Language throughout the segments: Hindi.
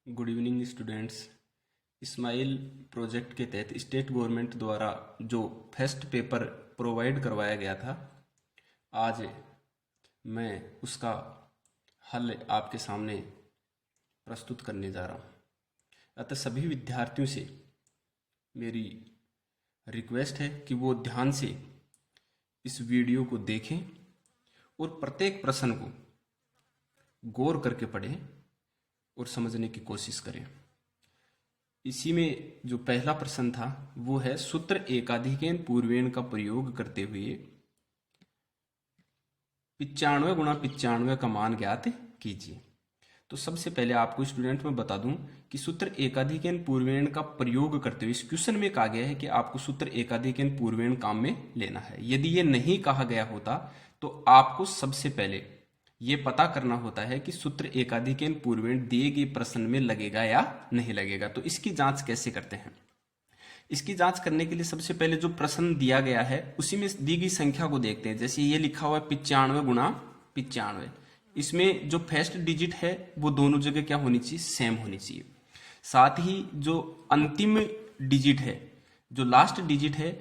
Good evening students. SMILE project के तहत स्टेट गवर्नमेंट द्वारा जो फर्स्ट पेपर प्रोवाइड करवाया गया था, आज मैं उसका हल आपके सामने प्रस्तुत करने जा रहा हूँ। अतः सभी विद्यार्थियों से मेरी रिक्वेस्ट है कि वो ध्यान से इस वीडियो को देखें और प्रत्येक प्रश्न को गौर करके पढ़ें और समझने की कोशिश करें। इसी में जो पहला प्रश्न था वो है सूत्र एकाधिकेन पूर्वेण का प्रयोग करते हुए 95 गुणा 95 का मान ज्ञात कीजिए। तो सबसे पहले आपको स्टूडेंट में बता दूं कि सूत्र एकाधिकेन पूर्वेण का प्रयोग करते हुए इस क्वेश्चन में कहा गया है कि आपको सूत्र एकाधिकेन पूर्वेण काम में लेना है। यदि ये नहीं कहा गया होता तो आपको सबसे पहले ये पता करना होता है कि सूत्र एकाधिकेन पूर्वेण दिए गए प्रश्न में लगेगा या नहीं लगेगा। तो इसकी जांच कैसे करते हैं? इसकी जांच करने के लिए सबसे पहले जो प्रश्न दिया गया है उसी में दी गई संख्या को देखते हैं। जैसे ये लिखा हुआ है 95 गुणा 95, इसमें जो फर्स्ट डिजिट है वो दोनों जगह क्या होनी चाहिए? सेम होनी चाहिए। साथ ही जो अंतिम डिजिट है, जो लास्ट डिजिट है,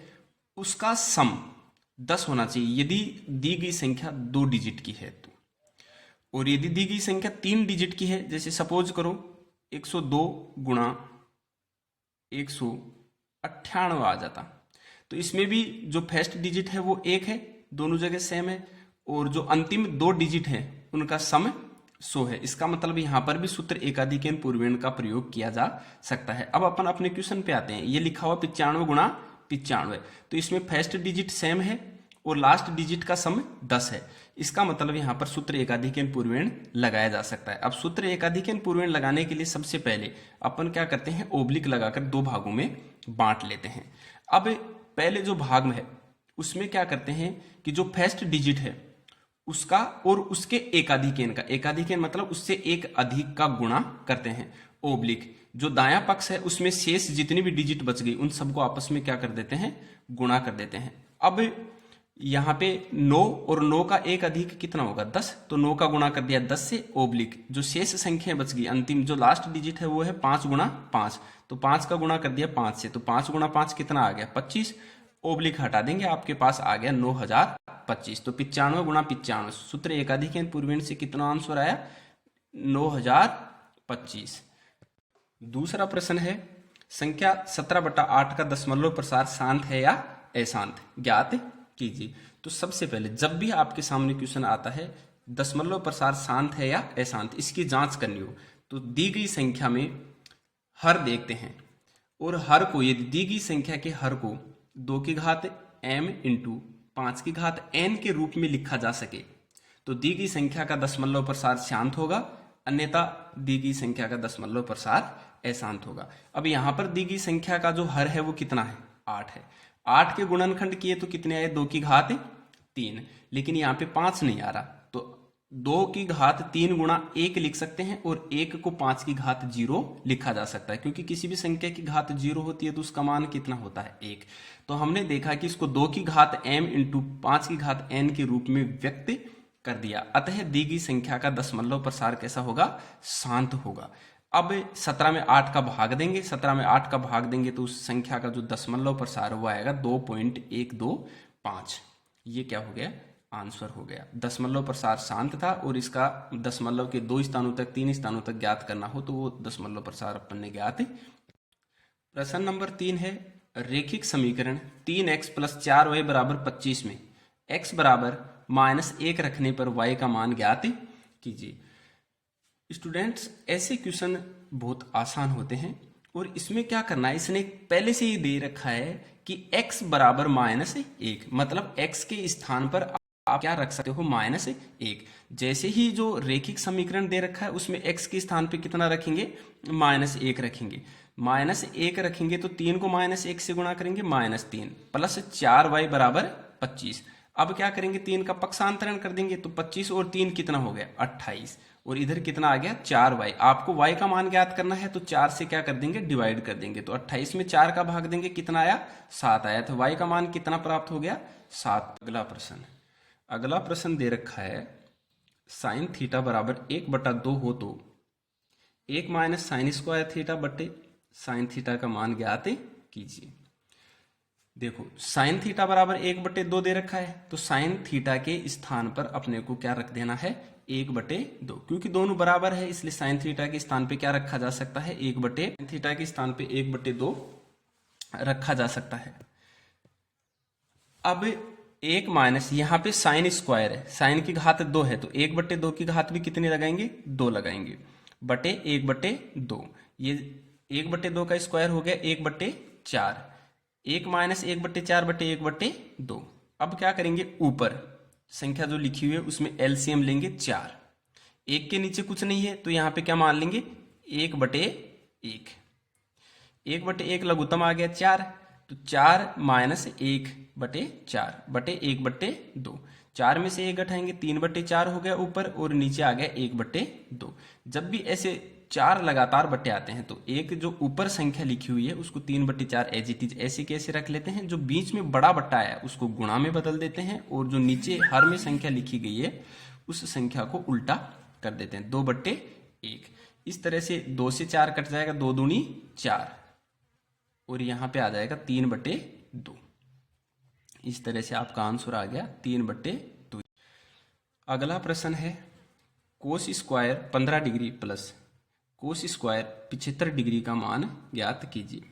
उसका सम 10 होना चाहिए यदि दी गई संख्या 2 डिजिट की है तो। और यदि दी गई संख्या 3 डिजिट की है, जैसे सपोज करो 102 गुणा 198 आ जाता, तो इसमें भी जो फर्स्ट डिजिट है वो 1 है, दोनों जगह सेम है, और जो अंतिम 2 डिजिट है उनका सम 100 है। इसका मतलब यहां पर भी सूत्र एकाधिकेन पूर्वेण का प्रयोग किया जा सकता है। अब अपन अपने क्वेश्चन पे आते हैं। ये लिखा हुआ 95 गुणा 95, तो इसमें फर्स्ट डिजिट सेम है और लास्ट डिजिट का सम 10 है। इसका मतलब यहां पर सूत्र एकाधिकेन पूर्वेण लगाया जा सकता है। अब सूत्र एकाधिकेन पूर्वेण लगाने के लिए सबसे पहले अपन क्या करते हैं? ओब्लिक लगाकर 2 भागों में बांट लेते हैं। अब पहले जो भाग में है उसमें क्या करते हैं कि जो फर्स्ट डिजिट है उसका और उसके एकाधिकेन का, एकाधिकेन मतलब उससे एक अधिक का गुणा करते हैं। ओब्लिक जो दायां पक्ष है उसमें शेष जितनी भी डिजिट बच गई उन सबको आपस में क्या कर देते हैं? गुणा कर देते हैं। अब यहां पे 9 और 9 का एक अधिक कितना होगा? 10, तो 9 का गुणा कर दिया 10 से। ओब्लिक जो शेष संख्या बच गई, अंतिम जो लास्ट डिजिट है वो है 5 गुणा 5, तो 5 का गुणा कर दिया 5 से, तो 5 गुणा 5 कितना आ गया? 25। ओब्लिक हटा देंगे, आपके पास आ गया 9025। तो 95 गुणा 95 सूत्र एकाधिकेन पूर्वेण से कितना आंसर आया? 9025। दूसरा प्रश्न है संख्या 17/8 का दशमलव प्रसार शांत है या अशांत, ज्ञात कीजिए। तो सबसे पहले जब भी आपके सामने क्वेश्चन आता है दशमलव प्रसार शांत है या अशांत, इसकी जांच करनी हो तो दी गई संख्या में हर देखते हैं, और हर को यदि दी गई संख्या के हर को 2 की घात m इंटू 5 की घात n के रूप में लिखा जा सके तो दी गई संख्या का दशमलव प्रसार शांत होगा, अन्यथा दी गई संख्या का दशमलव प्रसार अशांत होगा। अब यहां पर दी गई संख्या का जो हर है वो कितना है? 8 है। 8 के गुणनखंड किए तो कितने आए? 2 की घात 3, लेकिन यहाँ पे 5 नहीं आ रहा, तो 2 की घात 3 गुणा 1 लिख सकते हैं, और 1 को 5 की घात 0 लिखा जा सकता है, क्योंकि किसी भी संख्या की घात 0 होती है तो उसका मान कितना होता है? 1। तो हमने देखा कि इसको 2 की घात m इंटू 5 की घात n के रूप में व्यक्त कर दिया, अतः दी गई संख्या का दशमलव प्रसार कैसा होगा? शांत होगा। अब 17 में 8 का भाग देंगे, 17 में 8 का भाग देंगे तो उस संख्या का जो दशमलव प्रसार वो आएगा 2.125। ये क्या हो गया? आंसर हो गया। दशमलव प्रसार शांत था, और इसका दशमलव के 2 स्थानों तक 3 स्थानों तक ज्ञात करना हो तो वो दशमलव प्रसार अपन ने ज्ञात। प्रश्न नंबर 3 है रेखिक समीकरण 3x + 4y = 25 में x बराबर -1 रखने पर y का मान ज्ञात कीजिए। स्टूडेंट्स, ऐसे क्वेश्चन बहुत आसान होते हैं, और इसमें क्या करना है, इसने पहले से ही दे रखा है कि x बराबर -1, मतलब x के स्थान पर आप क्या रख सकते हो? -1। जैसे ही जो रेखिक समीकरण दे रखा है उसमें x के स्थान पे कितना रखेंगे? -1 रखेंगे। -1 रखेंगे तो 3 को -1 से गुणा करेंगे, -3 प्लस 4y बराबर 25। अब क्या करेंगे? 3 का पक्षांतरण कर देंगे, तो 25 और 3 कितना हो गया? 28, और इधर कितना आ गया? 4y। आपको y का मान ज्ञात करना है तो 4 से क्या कर देंगे? डिवाइड कर देंगे, तो 28 में 4 का भाग देंगे, कितना आया? 7 आया। तो y का मान कितना प्राप्त हो गया? 7। अगला प्रश्न दे रखा है sin θ बराबर 1/2 हो तो 1 माइनस साइन स्क्वायर थीटा बटे साइन थीटा का मान ज्ञात कीजिए। देखो साइन थीटा बराबर 1/2 दे रखा है, तो साइन थीटा के स्थान पर अपने को क्या रख देना है, 1/2, क्योंकि दोनों बराबर है इसलिए साइन थीटा के स्थान पे क्या रखा जा सकता है, 1/, थीटा के स्थान पे 1/2 रखा जा सकता है। अब 1 माइनस यहाँ पे साइन स्क्वायर है, साइन की घात 2 है, तो 1/2 की घात भी कितनी लगाएंगे, 2 लगाएंगे, बटे 1/2, ये 1/2 का स्क्वायर हो गया 1/4, 1 माइनस 1/4 बटे 1/2। अब क्या करेंगे, ऊपर संख्या जो लिखी हुई है उसमें एलसीएम लेंगे 4, 1 के नीचे कुछ नहीं है तो यहाँ पे क्या मान लेंगे, 1/1, 1/1 लघुत्तम आ गया 4, तो 4 माइनस 1/4 बटे 1/2, 4 में से 1 घटाएंगे 3/4 हो गया ऊपर, और नीचे आ गया 1/2। जब भी ऐसे 4 लगातार बटे आते हैं तो एक जो ऊपर संख्या लिखी हुई है उसको 3/4 एज इट इज ऐसे कैसे रख लेते हैं, जो बीच में बड़ा बट्टा आया उसको गुणा में बदल देते हैं, और जो नीचे हर में संख्या लिखी गई है उस संख्या को उल्टा कर देते हैं, 2/1। इस तरह से 2 से 4 कट जाएगा, 2 दूनी 4, और यहां पे आ जाएगा 3/2। इस तरह से आपका आंसर आ गया 3/2। अगला प्रश्न है, cos square 15 degree plus cos square 75 degree का मान ज्ञात कीजिए।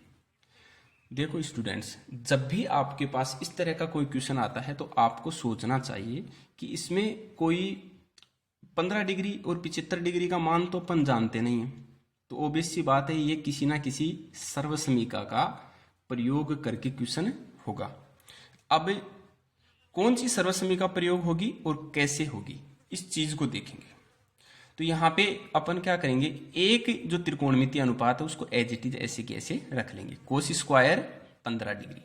देखो स्टूडेंट्स, जब भी आपके पास इस तरह का कोई क्वेश्चन आता है तो आपको सोचना चाहिए कि इसमें कोई 15 डिग्री और 75 डिग्री का मान तो अपन जानते नहीं है, तो ऑब्वियस सी बात है ये किसी ना किसी सर्वसमीका का प्रयोग करके क्वेश्चन होगा। अब कौन सी सर्वसमीका प्रयोग होगी और कैसे होगी इस चीज को देखेंगे। तो यहाँ पे अपन क्या करेंगे, एक जो त्रिकोणमितीय अनुपात है उसको एज इट इज ऐसे के ऐसे रख लेंगे, कोस स्क्वायर 15 डिग्री।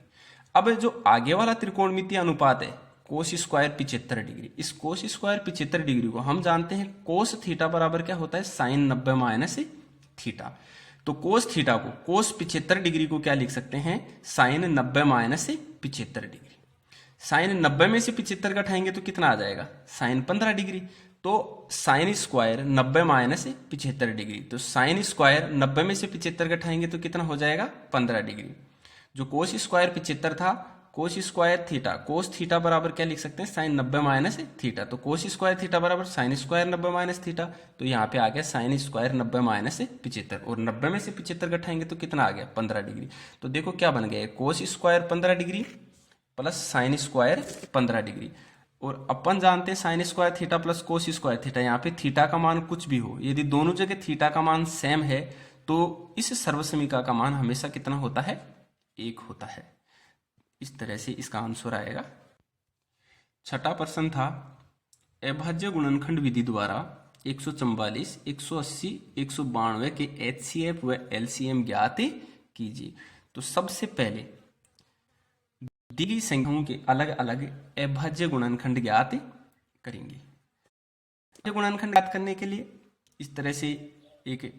अब जो आगे वाला त्रिकोणमितीय अनुपात है कोस स्क्वायर 75 डिग्री, इस कोस स्क्वायर 75 डिग्री को हम जानते हैं कोस थीटा बराबर क्या होता है, साइन 90 माइनस थीटा। तो कोस थीटा को, कोस 75 डिग्री को क्या लिख सकते हैं, साइन 90 माइनस 75 डिग्री। साइन 90 में से 75 घटाएंगे तो कितना आ जाएगा, साइन 15 डिग्री। तो साइन स्क्वायर 90 माइनस 75 डिग्री, तो साइन स्क्वायर 90 में से 75 घटाएंगे तो कितना हो जाएगा, 15 डिग्री। जो कोस स्क्वायर 75 था, cos square theta, cos theta बराबर क्या लिख सकते हैं, साइन 90 माइनस थीटा। तो कोस स्क्वायर थीटा बराबर साइन स्क्वायर 90 माइनस थीटा, तो यहाँ पे आ गया साइन स्क्वायर 90 माइनस 75, और 90 में से 75 घटाएंगे तो कितना आ गया, 15 डिग्री। तो देखो क्या बन गया, cos square 15 degree plus sine square 15 degree, और अपन जानते हैं sine square theta plus cos square theta, यहाँ पे थीटा का मान कुछ भी हो, यदि दोनों जगह थीटा का मान सेम है तो इस सर्वसमीका का मान हमेशा कितना होता है, 1 होता है। इस तरह से इसका आंसर आएगा। छठा प्रश्न था, अभाज्य गुणनखंड विधि द्वारा 144, 180, 192 के एचसीएफ व एलसीएम ज्ञात कीजिए। तो सबसे पहले दी गई संख्याओं के अलग अलग अभाज्य गुणनखंड ज्ञात करेंगे। अभाज्य गुणनखंड ज्ञात करने के लिए इस तरह से एक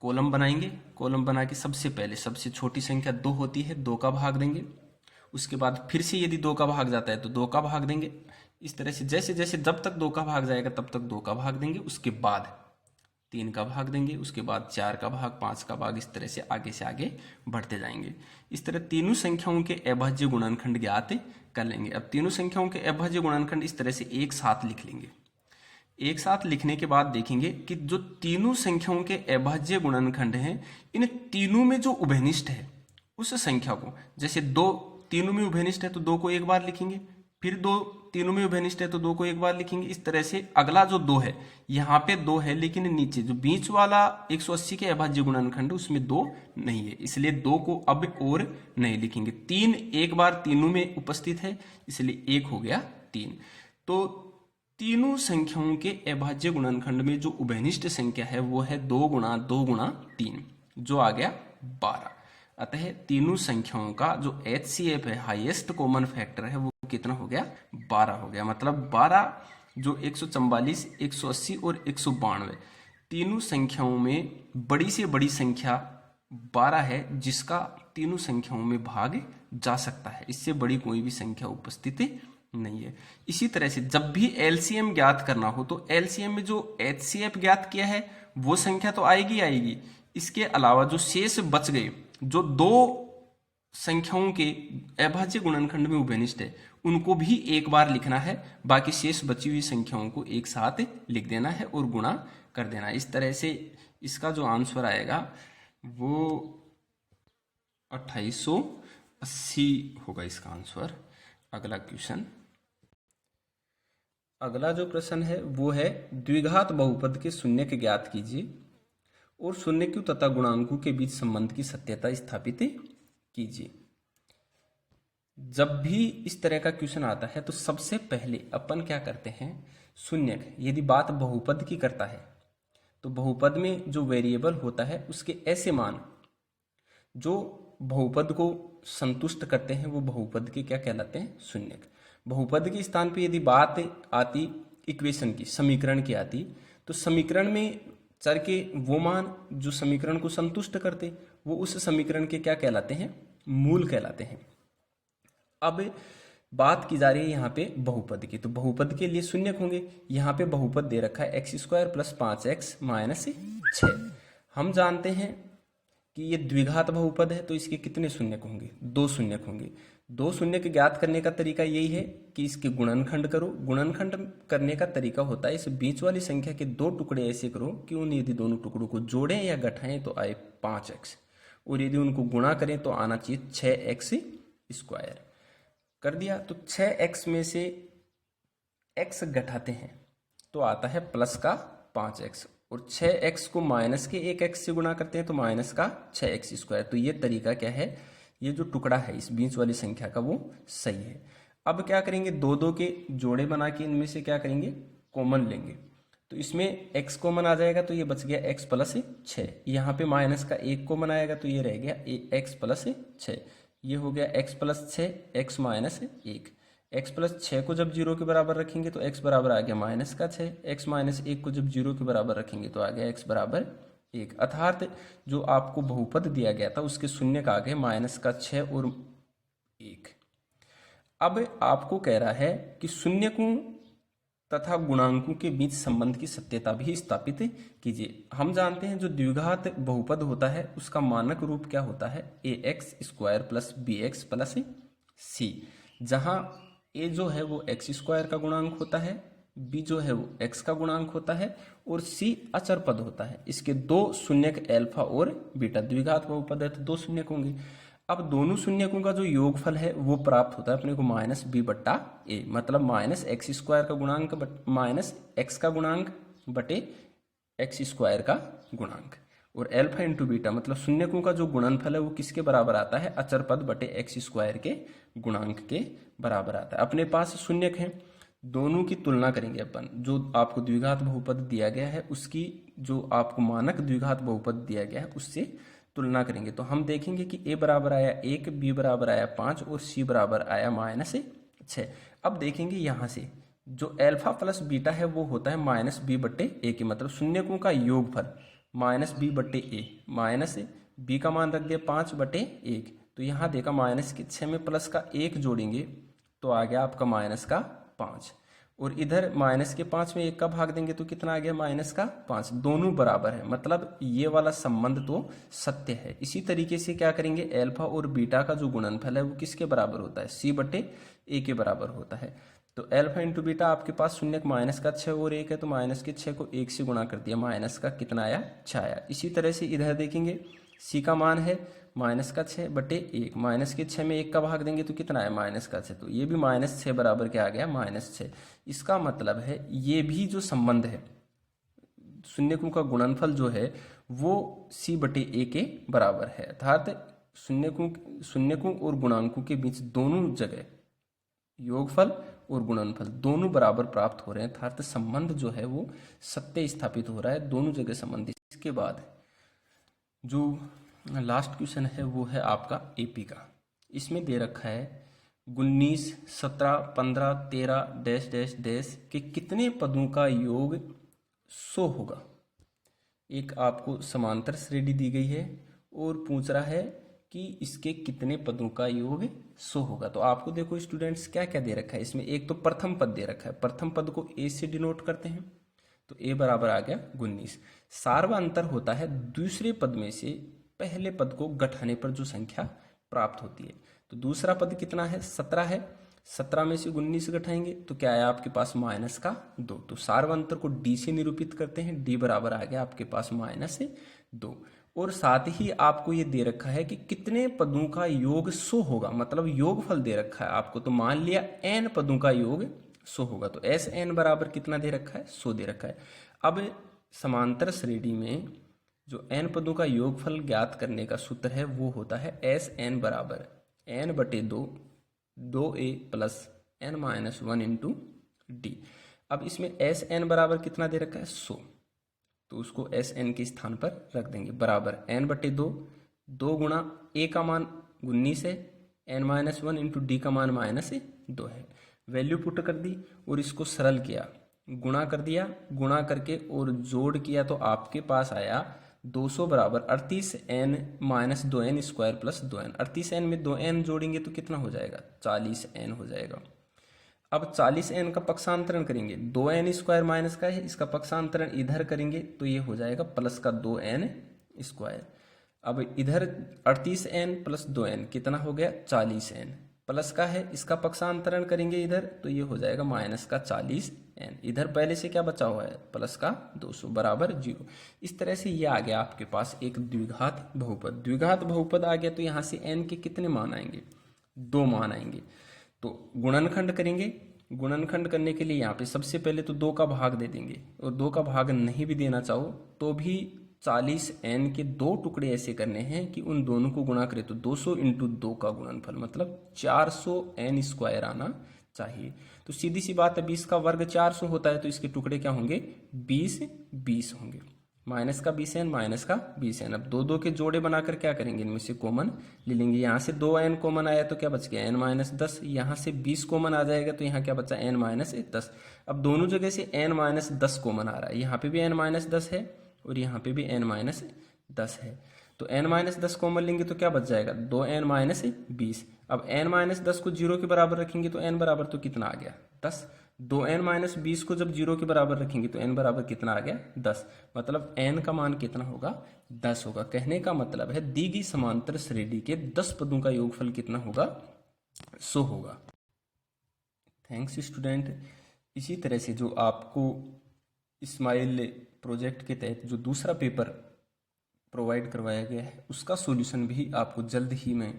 कॉलम बनाएंगे, कॉलम बना के सबसे पहले सबसे छोटी संख्या 2 होती है, 2 का भाग देंगे, उसके बाद फिर से यदि 2 का भाग जाता है तो 2 का भाग देंगे। इस तरह से जैसे जैसे जब तक 2 का भाग जाएगा तब तक 2 का भाग देंगे, उसके बाद 3 का भाग देंगे, उसके बाद 4 का भाग, 5 का भाग, इस तरह से आगे बढ़ते जाएंगे। इस तरह तीनों संख्याओं के अभाज्य गुणनखंड ज्ञात कर लेंगे। अब तीनों संख्याओं के अभाज्य गुणनखंड इस तरह से एक साथ लिख लेंगे। एक साथ लिखने के बाद देखेंगे कि जो तीनों संख्याओं के अभाज्य गुणनखंड हैं, इन तीनों में जो उभयनिष्ठ है उस संख्या को, जैसे 2 तीनों में उभयनिष्ठ है तो 2 को एक बार लिखेंगे, फिर 2 तीनों में उभयनिष्ठ है तो 2 को एक बार लिखेंगे। इस तरह से अगला जो 2 है, यहाँ पे 2 है लेकिन नीचे जो बीच वाला 180 के अभाज्य गुणनखंड उसमें 2 नहीं है, इसलिए 2 को अब और नहीं लिखेंगे। 3 एक बार तीनों में उपस्थित है इसलिए 1 हो गया 3। तो तीनों संख्याओं के अभाज्य गुणनखंड में जो उभयनिष्ठ संख्या है वो है 2 गुणा 2 गुणा 3, जो आ गया 12। अतः तीनों संख्याओं का जो HCF है, हाईएस्ट कॉमन फैक्टर है, वो कितना हो गया, 12 हो गया। मतलब 12 जो 144, 180 और 192 तीनों संख्याओं में बड़ी से बड़ी संख्या 12 है, जिसका तीनों संख्याओं में भाग जा सकता है, इससे बड़ी कोई भी संख्या उपस्थित नहीं है। इसी तरह से जब भी एलसीएम ज्ञात करना हो तो एलसीएम में जो एचसीएफ ज्ञात किया है वो संख्या तो आएगी आएगी, इसके अलावा जो शेष बच गए, जो दो संख्याओं के अभाज्य गुणनखंड में उभयनिष्ठ है, उनको भी एक बार लिखना है, बाकी शेष बची हुई संख्याओं को एक साथ लिख देना है और गुणा कर देना। इस तरह से इसका जो आंसर आएगा वो 2880 होगा इसका आंसर। अगला क्वेश्चन, अगला जो प्रश्न है वो है द्विघात बहुपद के शून्यक ज्ञात कीजिए और शून्यकों तथा गुणांकों के बीच संबंध की सत्यता स्थापित कीजिए। जब भी इस तरह का क्वेश्चन आता है तो सबसे पहले अपन क्या करते हैं, शून्यक यदि बात बहुपद की करता है तो बहुपद में जो वेरिएबल होता है उसके ऐसे मान जो बहुपद को संतुष्ट करते हैं वो बहुपद के क्या कहलाते हैं, शून्यक। बहुपद के स्थान पे यदि बात आती इक्वेशन की, समीकरण की आती, तो समीकरण में चर के वो मान जो समीकरण को संतुष्ट करते वो उस समीकरण के क्या कहलाते हैं, मूल कहलाते हैं। अब बात की जा रही है यहाँ पे बहुपद की, तो बहुपद के लिए शून्यक होंगे। यहाँ पे बहुपद दे रखा है x² + 5x - 6। हम जानते हैं कि ये द्विघात बहुपद है तो इसके कितने शून्यक होंगे, 2 शून्यक होंगे। 2 शून्यक ज्ञात करने का तरीका यही है कि इसके गुणनखंड करो। गुणनखंड करने का तरीका होता है इस बीच वाली संख्या के 2 टुकड़े ऐसे करो कि उन यदि दोनों टुकड़ों को जोड़ें या घटाएं तो आए 5x, और यदि उनको गुणा करें तो आना चाहिए 6x² कर दिया। तो 6x में से x घटाते हैं तो आता है प्लस का 5x, और 6x को माइनस के 1x से गुणा करते हैं तो माइनस का 6x²। तो ये तरीका क्या है, ये जो टुकड़ा है इस बीच वाली संख्या का वो सही है। अब क्या करेंगे, 2 के जोड़े बना के इनमें से क्या करेंगे, कॉमन लेंगे। तो इसमें x कॉमन आ जाएगा तो ये बच गया x + 6। यहाँ पे माइनस का 1 कॉमन आएगा तो ये रह गया x + 6। ये हो गया x + 6 x - 1। x + 6 को जब 0 के बराबर रखेंगे तो x बराबर आ गया -6। x - 1 को जब 0 के बराबर रखेंगे तो आ गया x बराबर 1। अर्थात जो आपको बहुपद दिया गया था उसके शून्यक आ गए -6 और 1। अब आपको कह रहा है कि शून्यकों तथा गुणांकों के बीच संबंध की सत्यता भी स्थापित कीजिए। हम जानते हैं जो द्विघात बहुपद होता है उसका मानक रूप क्या होता है, ax² + bx + c, जहां a जो है वो x² का गुणांक होता है, b जो है वो x का गुणांक होता है और c अचर पद होता है। इसके 2 शून्यक अल्फा और बीटा, द्विघात बहुपद है तो 2 शून्यक होंगे। अब दोनों शून्यकों का जो योगफल है वो प्राप्त होता है अपने को -b/a, मतलब -x² का गुणांक -x का गुणांक बटे x² का गुणांक, और अल्फा × बीटा मतलब शून्यकों का जो गुणनफल है वो किसके बराबर आता है, अचर पद बटे x² के गुणांक के बराबर आता है। अपने पास शून्यक है, दोनों की तुलना करेंगे अपन। जो आपको द्विघात बहुपद दिया गया है उसकी जो आपको मानक द्विघात बहुपद दिया गया है उससे तुलना करेंगे तो हम देखेंगे कि a बराबर आया 1, b बराबर आया 5 और c बराबर आया -6। अब देखेंगे यहाँ से जो अल्फा + बीटा है वो होता है -b/a के, मतलब शून्यकों का योगफल -b/a, माइनस b का मान रख दिया 5/1। तो यहाँ देखा -6 में प्लस का 1 जोड़ेंगे तो आ गया आपका -5, और इधर -5 में 1 का भाग देंगे तो कितना आ गया, -5। दोनों बराबर है, मतलब ये वाला संबंध तो सत्य है। इसी तरीके से क्या करेंगे, अल्फा और बीटा का जो गुणनफल है वो किसके बराबर होता है, c/a के बराबर होता है। तो अल्फा × बीटा आपके पास शून्यक -6 और 1 है तो -6 को 1 से गुणा कर दिया, माइनस का कितना आया, 6 आया। इसी तरह से इधर देखेंगे c का मान है -6/1, -6 में 1 का भाग देंगे तो कितना है, -6। तो ये भी -6 बराबर क्या आ गया, -6। इसका मतलब है ये भी जो संबंध है शून्यकों का गुणनफल जो है वो c/a के बराबर है, अर्थात शून्यकों और गुणांकों के बीच दोनों जगह योगफल और गुणनफल दोनों बराबर प्राप्त हो रहे हैं, अर्थात संबंध जो है वो सत्य स्थापित हो रहा है, दोनों जगह संबंध। इसके बाद जो लास्ट क्वेश्चन है वो है आपका एपी का। इसमें दे रखा है 19, 17, 15, 13 डैश डैश डैश के कितने पदों का योग 100 होगा। एक आपको समांतर श्रेणी दी गई है और पूछ रहा है कि इसके कितने पदों का योग 100 होगा। तो आपको देखो स्टूडेंट्स क्या क्या दे रखा है इसमें, एक तो प्रथम पद दे रखा है, प्रथम पद को ए से डिनोट करते हैं, तो ए बराबर आ गया 19। सार्वअंतर होता है दूसरे पद में से पहले पद को घटाने पर जो संख्या प्राप्त होती है। तो दूसरा पद कितना है, 17 है, 17 में से 19 घटाएंगे तो क्या है आपके पास -2। तो सार्वअंतर को डी से निरूपित करते हैं, डी बराबर आ गया आपके पास -2। और साथ ही आपको ये दे रखा है कि कितने पदों का योग 100 होगा, मतलब योगफल दे रखा है आपको। तो मान लिया n पदों का योग 100 होगा, तो एस एन बराबर कितना दे रखा है, 100 दे रखा है। अब समांतर श्रेणी में जो n पदों का योगफल ज्ञात करने का सूत्र है वो होता है एस एन बराबर n/2 2a plus n-1 into D. अब इसमें एस एन बराबर कितना दे रखा है, 100, तो उसको एस एन के स्थान पर रख देंगे, बराबर n/2, 2 गुणा a का मान 19 है, n-1 इंटू डी का मान -2 है। वैल्यू पुट कर दी और इसको सरल किया, गुणा कर दिया, गुणा करके और जोड़ किया तो आपके पास आया 200 बराबर 38n-2n square plus 2n। 38n में 2n जोड़ेंगे तो कितना हो जाएगा, 40n हो जाएगा। अब 40n का पक्षांतरण करेंगे, 2n स्क्वायर माइनस का है, इसका पक्षांतरण इधर करेंगे तो ये हो जाएगा प्लस का 2n स्क्वायर। अब इधर 38n प्लस 2n कितना हो गया, 40n, प्लस का है, इसका पक्षांतरण करेंगे इधर तो ये हो जाएगा माइनस का 40n। इधर पहले से क्या बचा हुआ है, प्लस का 200 बराबर 0। इस तरह से ये आ गया आपके पास एक द्विघात बहुपद। द्विघात बहुपद आ गया तो यहाँ से n के कितने मान आएंगे, 2 मान आएंगे। तो गुणनखंड करेंगे, गुणनखंड करने के लिए यहाँ पे सबसे पहले तो 2 का भाग दे देंगे, और 2 का भाग नहीं भी देना चाहो तो भी 40n के 2 टुकड़े ऐसे करने हैं कि उन दोनों को गुणा करें तो 200 इंटू 2 का गुणनफल मतलब 400n स्क्वायर आना चाहिए। तो सीधी सी बात है, 20 का वर्ग 400 होता है तो इसके टुकड़े क्या होंगे, 20 होंगे, माइनस का 20n माइनस का 20n। अब 2 के जोड़े बनाकर क्या करेंगे, इनमें से कॉमन ले लेंगे। यहाँ से 2n कॉमन आया तो क्या बच गया, n-10। यहाँ से 20 कॉमन आ जाएगा तो यहाँ क्या बचा, n-10। अब दोनों जगह से n-10 कॉमन आ रहा है, यहाँ पे भी n-10 है और यहाँ पे भी n-10 है, तो n-10 कॉमन लेंगे तो क्या बच जाएगा, 2n-20। अब n-10 को 0 के बराबर रखेंगे तो n बराबर तो कितना आ गया, 10। 2n-20 को जब 0 के बराबर रखेंगे तो n बराबर कितना आ गया, 10। मतलब n का मान कितना होगा, 10 होगा। कहने का मतलब है दी गई समांतर श्रेणी के 10 पदों का योगफल कितना होगा, 100 होगा। Thanks student. इसी तरह से जो आपको इस्माइल प्रोजेक्ट के तहत जो दूसरा पेपर प्रोवाइड करवाया गया है उसका सॉल्यूशन भी आपको जल्द ही मैं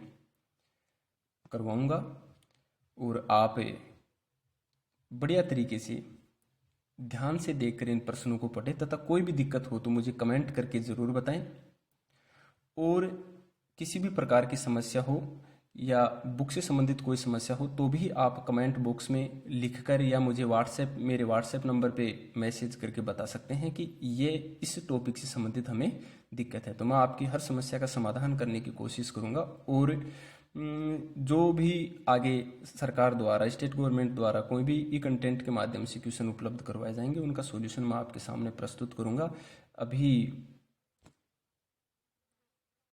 करवाऊंगा, और आप बढ़िया तरीके से ध्यान से देखकर इन प्रश्नों को पढ़ें, तथा कोई भी दिक्कत हो तो मुझे कमेंट करके ज़रूर बताएं। और किसी भी प्रकार की समस्या हो या बुक से संबंधित कोई समस्या हो तो भी आप कमेंट बॉक्स में लिखकर या मुझे मेरे व्हाट्सएप नंबर पे मैसेज करके बता सकते हैं कि ये इस टॉपिक से संबंधित हमें दिक्कत है, तो मैं आपकी हर समस्या का समाधान करने की कोशिश करूँगा। और जो भी आगे सरकार द्वारा, स्टेट गवर्नमेंट द्वारा कोई भी ई कंटेंट के माध्यम से क्वेश्चन उपलब्ध करवाए जाएंगे उनका सॉल्यूशन मैं आपके सामने प्रस्तुत करूँगा। अभी